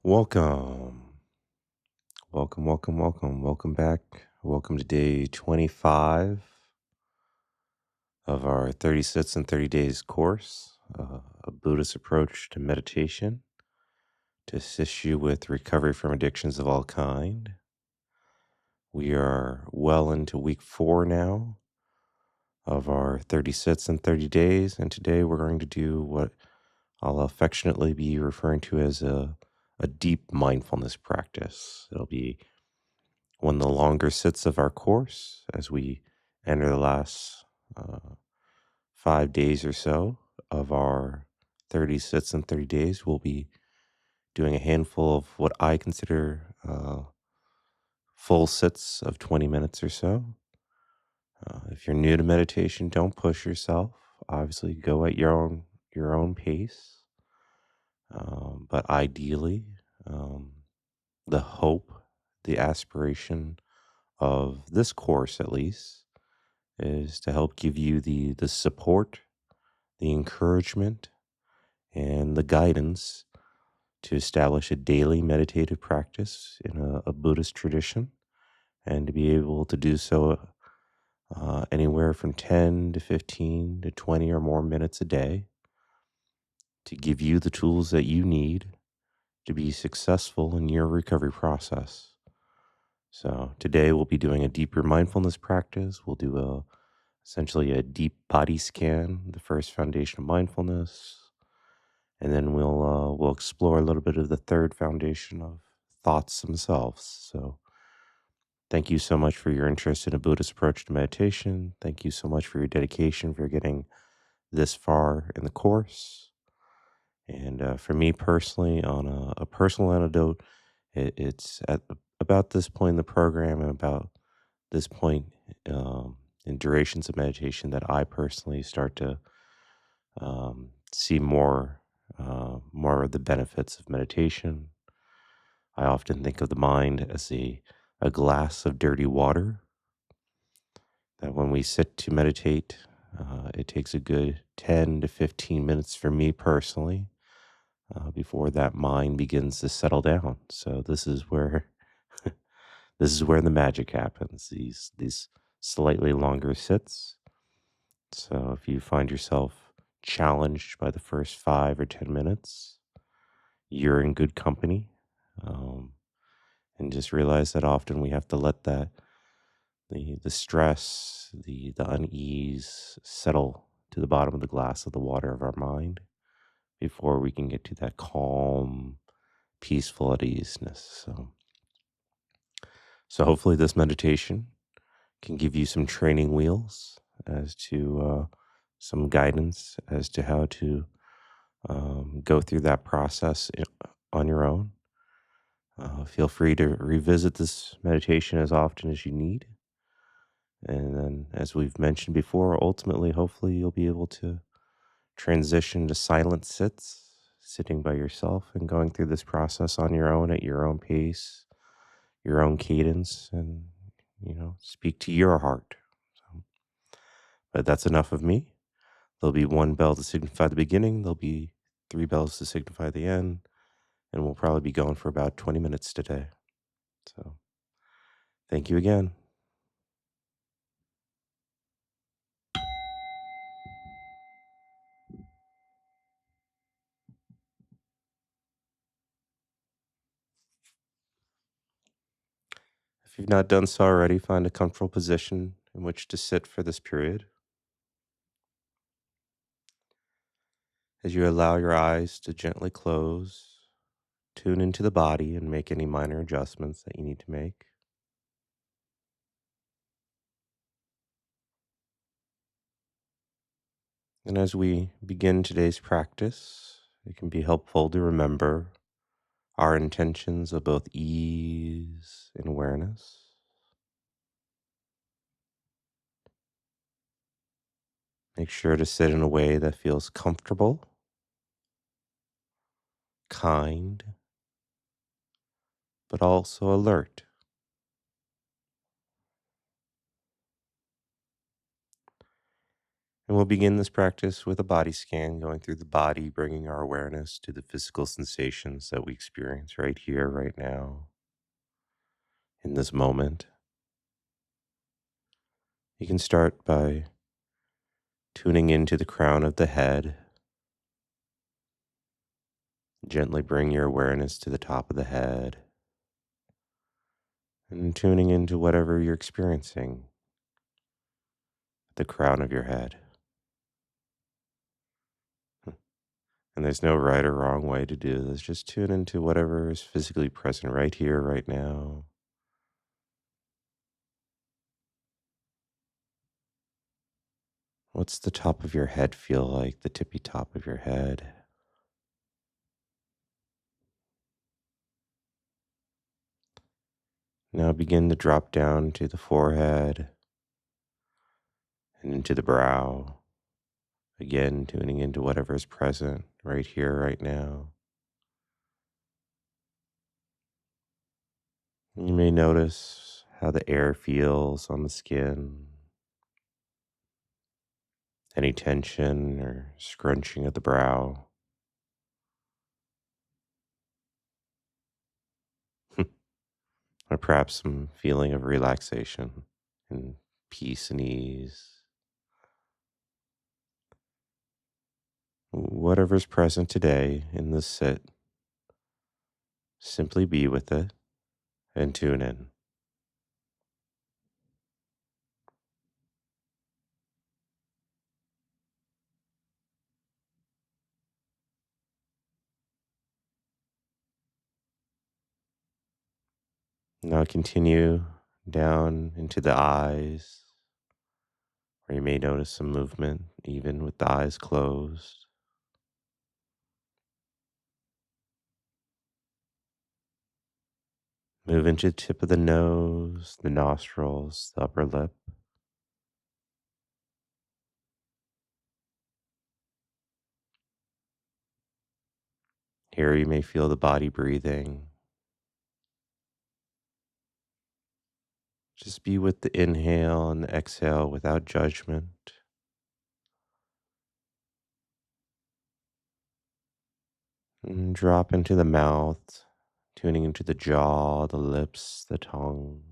Welcome. Welcome back. Welcome to day 25 of our 30 Sits in 30 Days course, a Buddhist approach to meditation to assist you with recovery from addictions of all kind. We are well into week 4 now of our 30 Sits in 30 Days, and today we're going to do what I'll affectionately be referring to as a deep mindfulness practice. It'll be one of the longer sits of our course as we enter the last 5 days or so of our 30 sits in 30 days. We'll be doing a handful of what I consider full sits of 20 minutes or so. If you're new to meditation, don't push yourself. Obviously, go at your own pace. But ideally, the hope, the aspiration of this course, at least, is to help give you the support, the encouragement, and the guidance to establish a daily meditative practice in a Buddhist tradition, and to be able to do so anywhere from 10 to 15 to 20 or more minutes a day, to give you the tools that you need to be successful in your recovery process. So today we'll be doing a deeper mindfulness practice. We'll do essentially a deep body scan, the first foundation of mindfulness, and then we'll explore a little bit of the third foundation of thoughts themselves. So thank you so much for your interest in a Buddhist approach to meditation. Thank you so much for your dedication for getting this far in the course. And for me personally, on a personal anecdote, it's at about this point in the program and about this point in durations of meditation that I personally start to see more of the benefits of meditation. I often think of the mind as a glass of dirty water, that when we sit to meditate, it takes a good 10 to 15 minutes for me personally before that mind begins to settle down. So this is where this is where the magic happens. These slightly longer sits. So if you find yourself challenged by the first 5 or 10 minutes, you're in good company. Um, and just realize that often we have to let the stress, the unease settle to the bottom of the glass of the water of our mind before we can get to that calm, peaceful at easeness. So hopefully this meditation can give you some training wheels as to some guidance as to how to go through that process on your own. Feel free to revisit this meditation as often as you need. And then, as we've mentioned before, ultimately, hopefully, you'll be able to transition to silent sits, sitting by yourself and going through this process on your own at your own pace, your own cadence, and, speak to your heart. So, but that's enough of me. There'll be one bell to signify the beginning, there'll be 3 bells to signify the end, and we'll probably be going for about 20 minutes today. So, thank you again. If you've not done so already, find a comfortable position in which to sit for this period. As you allow your eyes to gently close, tune into the body and make any minor adjustments that you need to make. And as we begin today's practice, it can be helpful to remember our intentions of both ease and awareness. Make sure to sit in a way that feels comfortable, kind, but also alert. And we'll begin this practice with a body scan, going through the body, bringing our awareness to the physical sensations that we experience right here, right now, in this moment. You can start by tuning into the crown of the head. Gently bring your awareness to the top of the head and tuning into whatever you're experiencing, the crown of your head. And there's no right or wrong way to do this. Just tune into whatever is physically present right here, right now. What's the top of your head feel like, the tippy top of your head? Now begin to drop down to the forehead and into the brow. Again, tuning into whatever is present right here, right now. You may notice how the air feels on the skin, any tension or scrunching of the brow, or perhaps some feeling of relaxation and peace and ease. Whatever's present today in this sit, simply be with it and tune in. Now continue down into the eyes, where you may notice some movement even with the eyes closed. Move into the tip of the nose, the nostrils, the upper lip. Here you may feel the body breathing. Just be with the inhale and the exhale without judgment. And drop into the mouth, tuning into the jaw, the lips, the tongue.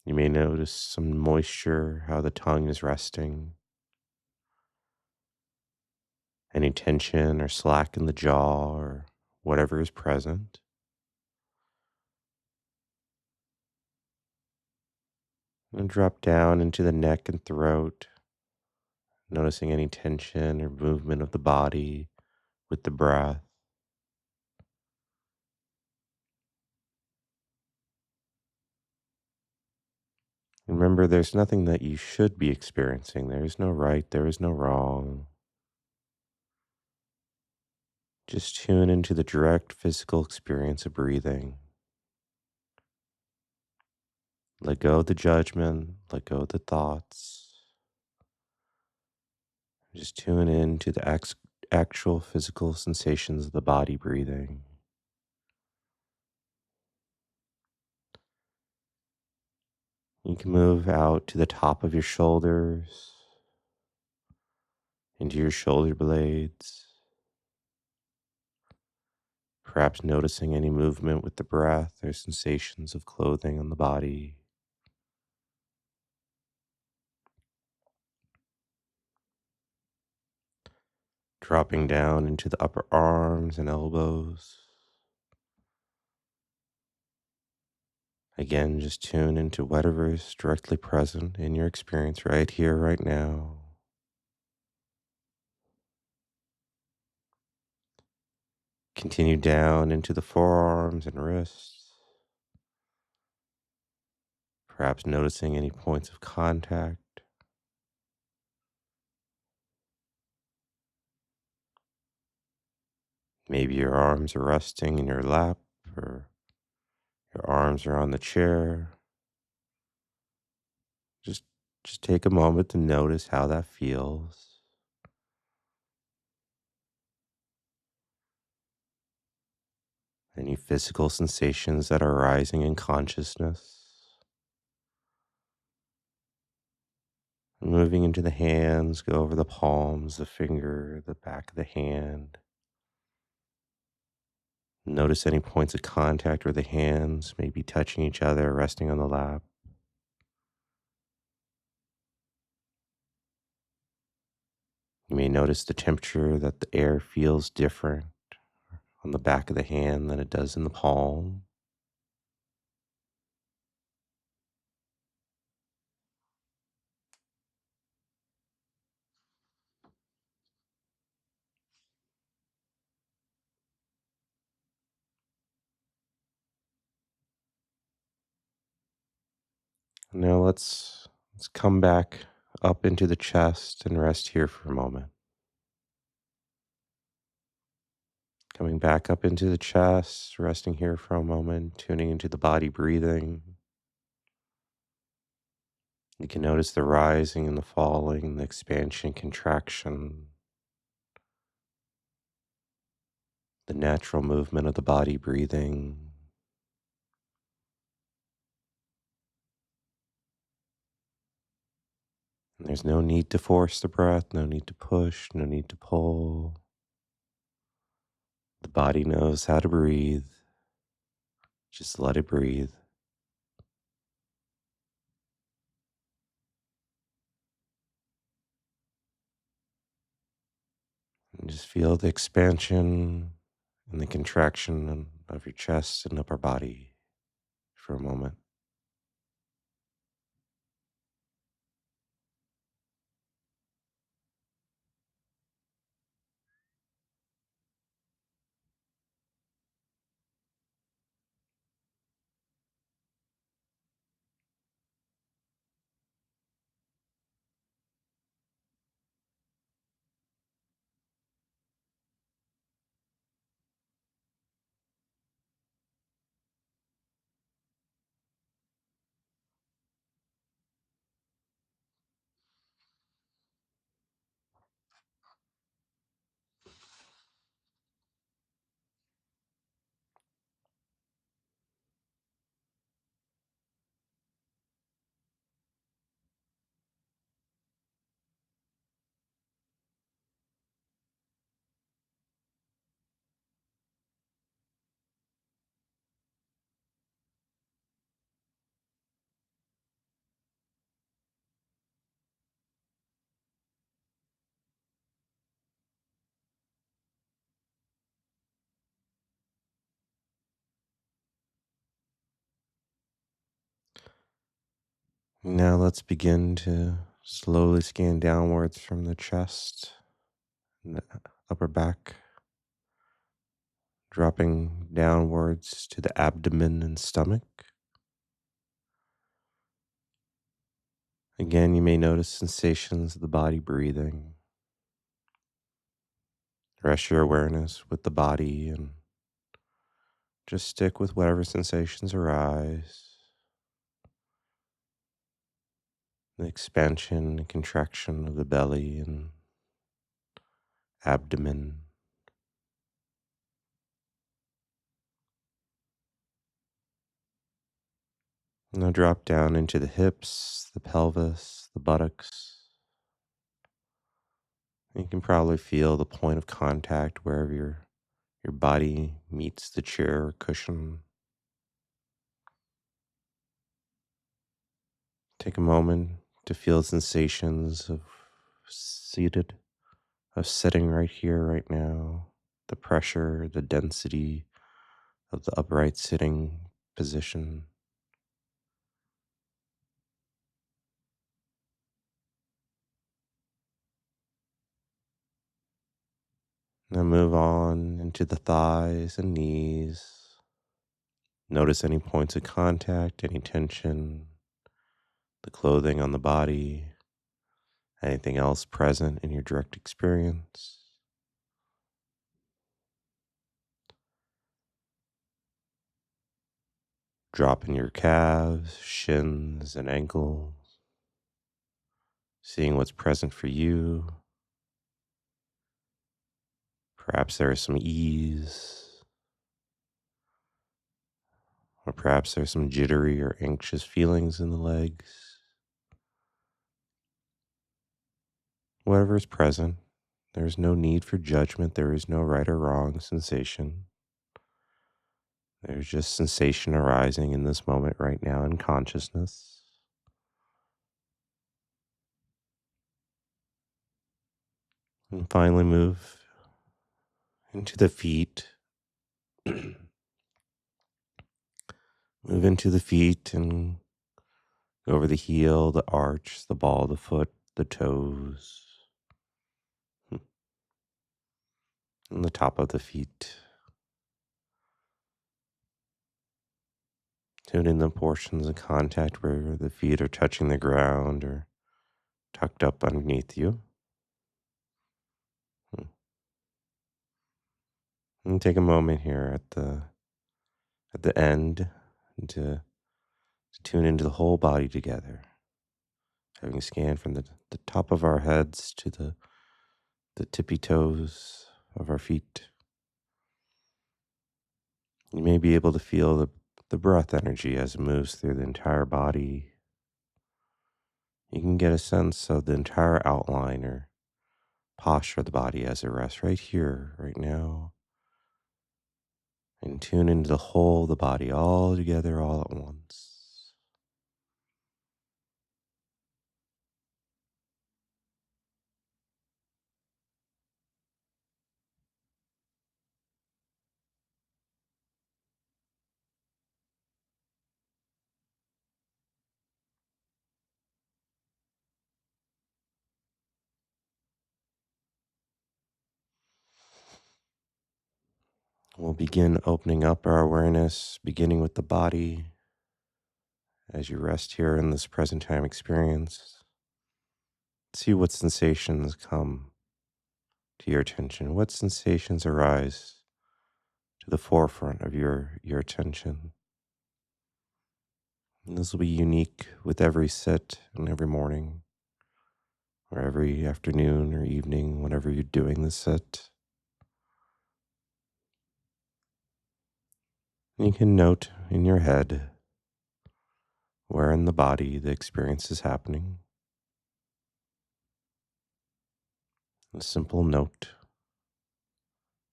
You may notice some moisture, how the tongue is resting. Any tension or slack in the jaw or whatever is present. And drop down into the neck and throat, noticing any tension or movement of the body with the breath. Remember, there's nothing that you should be experiencing. There is no right, there is no wrong. Just tune into the direct physical experience of breathing. Let go of the judgment, let go of the thoughts. Just tune in to the actual physical sensations of the body breathing. You can move out to the top of your shoulders, into your shoulder blades, perhaps noticing any movement with the breath or sensations of clothing on the body. Dropping down into the upper arms and elbows. Again, just tune into whatever is directly present in your experience right here, right now. Continue down into the forearms and wrists, perhaps noticing any points of contact. Maybe your arms are resting in your lap or your arms are on the chair. Just just take a moment to notice how that feels. Any physical sensations that are rising in consciousness. Moving into the hands, go over the palms, the finger, the back of the hand. Notice any points of contact where the hands may be touching each other, resting on the lap. You may notice the temperature that the air feels different on the back of the hand than it does in the palm. Now let's come back up into the chest and rest here for a moment. Coming back up into the chest, resting here for a moment, tuning into the body breathing. You can notice the rising and the falling, the expansion, contraction, the natural movement of the body breathing. And there's no need to force the breath, no need to push, no need to pull. The body knows how to breathe. Just let it breathe. And just feel the expansion and the contraction of your chest and upper body for a moment. Now let's begin to slowly scan downwards from the chest and the upper back, dropping downwards to the abdomen and stomach. Again, you may notice sensations of the body breathing. Rest your awareness with the body and just stick with whatever sensations arise. The expansion and contraction of the belly and abdomen. Now drop down into the hips, the pelvis, the buttocks. You can probably feel the point of contact wherever your body meets the chair or cushion. Take a moment to feel sensations of seated, of sitting right here, right now. The pressure, the density of the upright sitting position. Now move on into the thighs and knees. Notice any points of contact, any tension, the clothing on the body, anything else present in your direct experience. Drop in your calves, shins, and ankles, seeing what's present for you. Perhaps there is some ease, or perhaps there's some jittery or anxious feelings in the legs. whatever is present. There's no need for judgment. There is no right or wrong sensation. There's just sensation arising in this moment right now in consciousness. And finally move into the feet. Move into the feet and go over the heel, the arch, the ball of the foot, the toes, and the top of the feet. Tune in the portions of contact where the feet are touching the ground or tucked up underneath you. And take a moment here at the end to tune into the whole body together, having scanned from the top of our heads to the tippy toes of our feet. You may be able to feel the breath energy as it moves through the entire body. You can get a sense of the entire outline or posture of the body as it rests right here, right now, and tune into the whole of the body all together all at once. We'll begin opening up our awareness, beginning with the body as you rest here in this present time experience. See what sensations come to your attention. What sensations arise to the forefront of your attention. And this will be unique with every sit and every morning, or every afternoon or evening, whenever you're doing the sit. And you can note in your head where in the body the experience is happening. A simple note.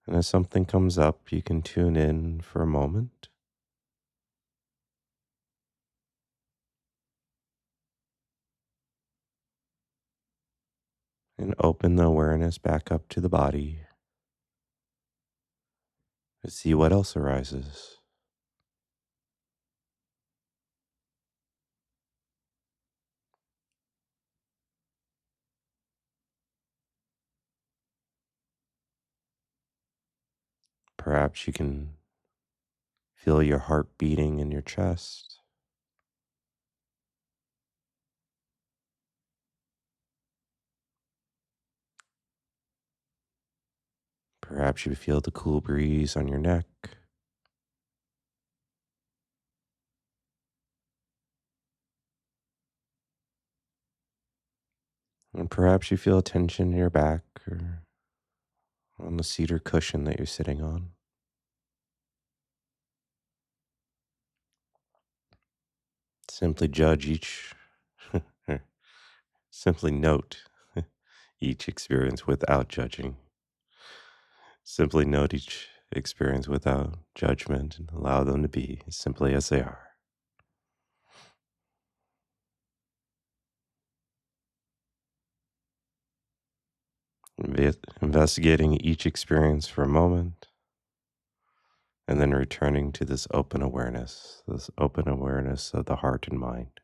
And as something comes up, you can tune in for a moment. And open the awareness back up to the body to see what else arises. Perhaps you can feel your heart beating in your chest. Perhaps you feel the cool breeze on your neck. And perhaps you feel tension in your back or on the cedar cushion that you're sitting on. Simply judge each, simply note each experience without judging. Simply note each experience without judgment and allow them to be simply as they are. Investigating each experience for a moment and then returning to this open awareness of the heart and mind.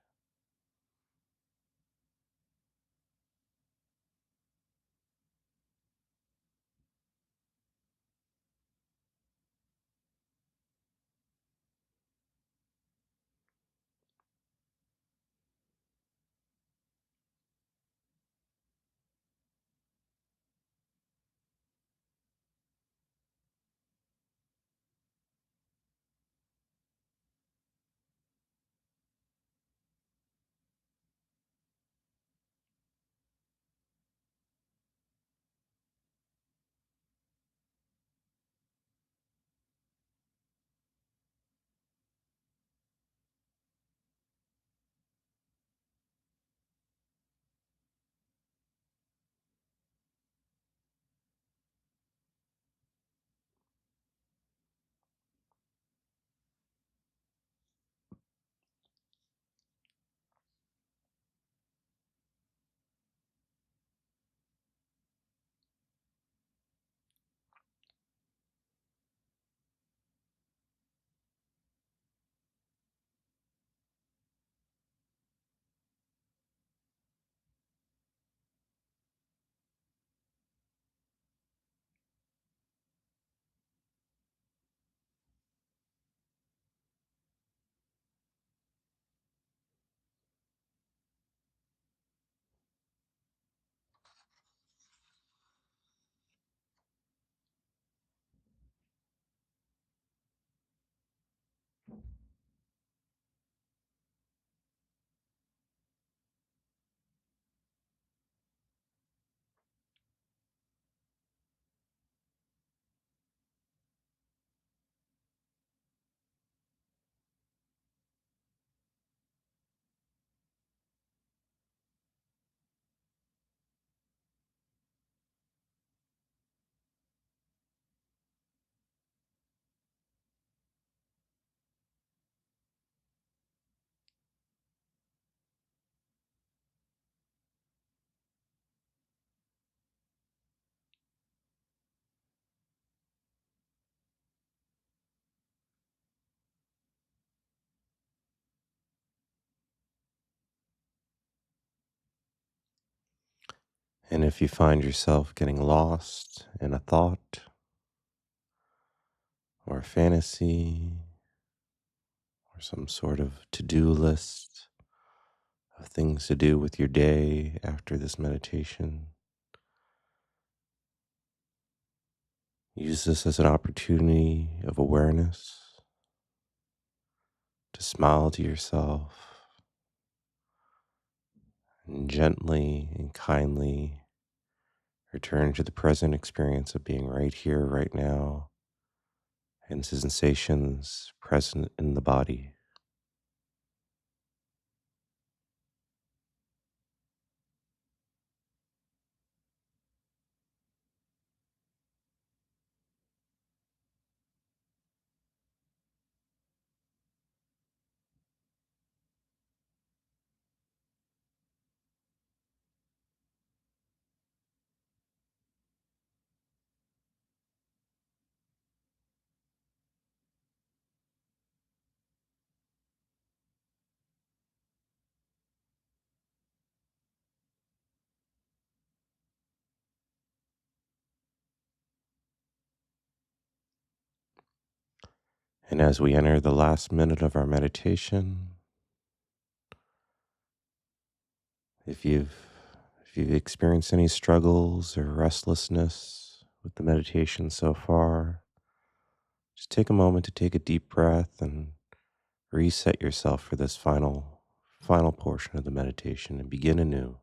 And if you find yourself getting lost in a thought or a fantasy or some sort of to-do list of things to do with your day after this meditation, use this as an opportunity of awareness to smile to yourself and gently and kindly return to the present experience of being right here, right now, and sensations present in the body. And as we enter the last minute of our meditation, if you've if you've experienced any struggles or restlessness with the meditation so far, just take a moment to take a deep breath and reset yourself for this final portion of the meditation and begin anew.